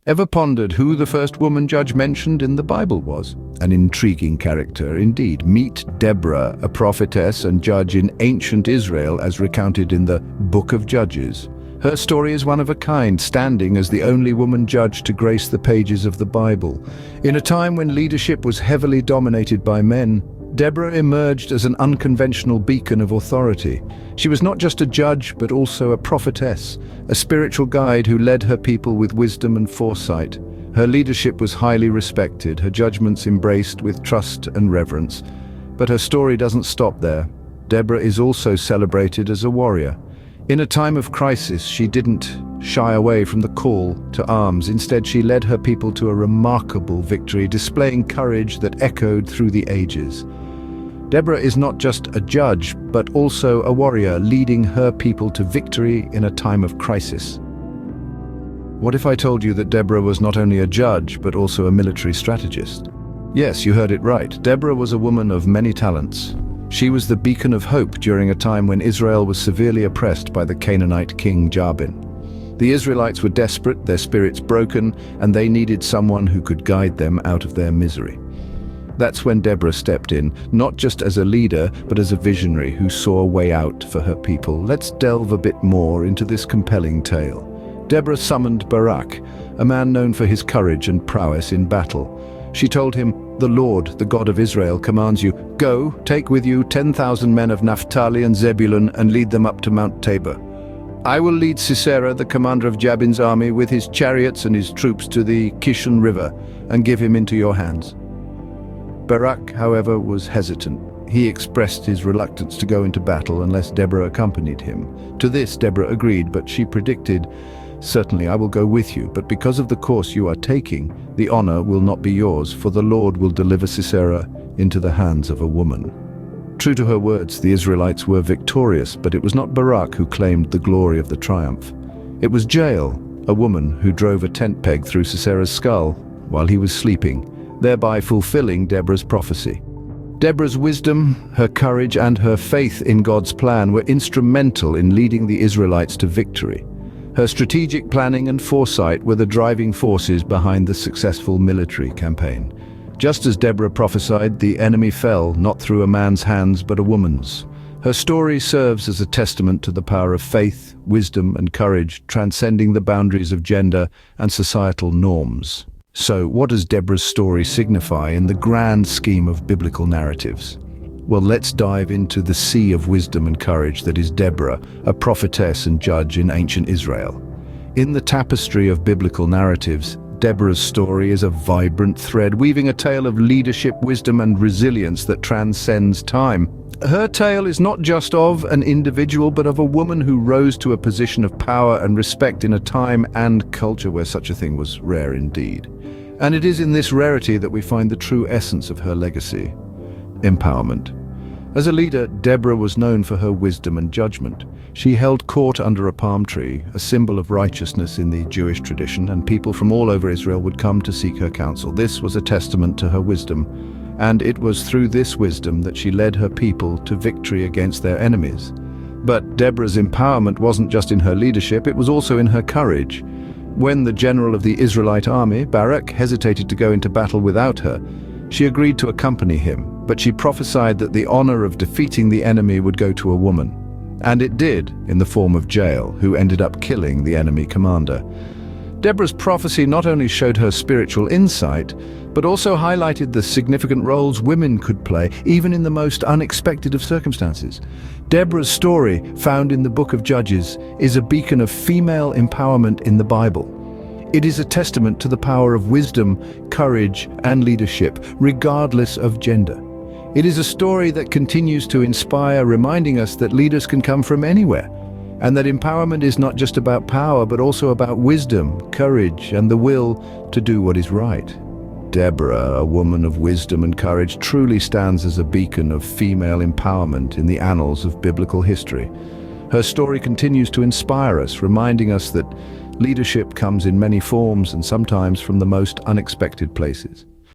Ever pondered who the first woman judge mentioned in the Bible was? An intriguing character indeed. Meet Deborah, a prophetess and judge in ancient Israel as recounted in the Book of Judges. Her story is one of a kind, standing as the only woman judge to grace the pages of the Bible. In a time when leadership was heavily dominated by men, Deborah emerged as an unconventional beacon of authority. She was not just a judge, but also a prophetess, a spiritual guide who led her people with wisdom and foresight. Her leadership was highly respected, her judgments embraced with trust and reverence. But her story doesn't stop there. Deborah is also celebrated as a warrior. In a time of crisis, she didn't shy away from the call to arms. Instead, she led her people to a remarkable victory, displaying courage that echoed through the ages. Deborah is not just a judge, but also a warrior, leading her people to victory in a time of crisis. What if I told you that Deborah was not only a judge, but also a military strategist? Yes, you heard it right. Deborah was a woman of many talents. She was the beacon of hope during a time when Israel was severely oppressed by the Canaanite king Jabin. The Israelites were desperate, their spirits broken, and they needed someone who could guide them out of their misery. That's when Deborah stepped in, not just as a leader, but as a visionary who saw a way out for her people. Let's delve a bit more into this compelling tale. Deborah summoned Barak, a man known for his courage and prowess in battle. She told him, "The Lord, the God of Israel, commands you, go, take with you 10,000 men of Naphtali and Zebulun and lead them up to Mount Tabor. I will lead Sisera, the commander of Jabin's army, with his chariots and his troops to the Kishon River and give him into your hands." Barak, however, was hesitant. He expressed his reluctance to go into battle unless Deborah accompanied him. To this, Deborah agreed, but she predicted, "Certainly I will go with you, but because of the course you are taking, the honor will not be yours, for the Lord will deliver Sisera into the hands of a woman." True to her words, the Israelites were victorious, but it was not Barak who claimed the glory of the triumph. It was Jael, a woman who drove a tent peg through Sisera's skull while he was sleeping, thereby fulfilling Deborah's prophecy. Deborah's wisdom, her courage, and her faith in God's plan were instrumental in leading the Israelites to victory. Her strategic planning and foresight were the driving forces behind the successful military campaign. Just as Deborah prophesied, the enemy fell, not through a man's hands, but a woman's. Her story serves as a testament to the power of faith, wisdom, and courage, transcending the boundaries of gender and societal norms. So, what does Deborah's story signify in the grand scheme of biblical narratives? Well, let's dive into the sea of wisdom and courage that is Deborah, a prophetess and judge in ancient Israel. In the tapestry of biblical narratives, Deborah's story is a vibrant thread, weaving a tale of leadership, wisdom, and resilience that transcends time. Her tale is not just of an individual, but of a woman who rose to a position of power and respect in a time and culture where such a thing was rare indeed. And it is in this rarity that we find the true essence of her legacy: empowerment. As a leader, Deborah was known for her wisdom and judgment. She held court under a palm tree, a symbol of righteousness in the Jewish tradition, and people from all over Israel would come to seek her counsel. This was a testament to her wisdom, and it was through this wisdom that she led her people to victory against their enemies. But Deborah's empowerment wasn't just in her leadership, it was also in her courage. When the general of the Israelite army, Barak, hesitated to go into battle without her, she agreed to accompany him, but she prophesied that the honor of defeating the enemy would go to a woman. And it did, in the form of Jael, who ended up killing the enemy commander. Deborah's prophecy not only showed her spiritual insight, but also highlighted the significant roles women could play, even in the most unexpected of circumstances. Deborah's story, found in the Book of Judges, is a beacon of female empowerment in the Bible. It is a testament to the power of wisdom, courage, and leadership, regardless of gender. It is a story that continues to inspire, reminding us that leaders can come from anywhere, and that empowerment is not just about power, but also about wisdom, courage, and the will to do what is right. Deborah, a woman of wisdom and courage, truly stands as a beacon of female empowerment in the annals of biblical history. Her story continues to inspire us, reminding us that leadership comes in many forms and sometimes from the most unexpected places.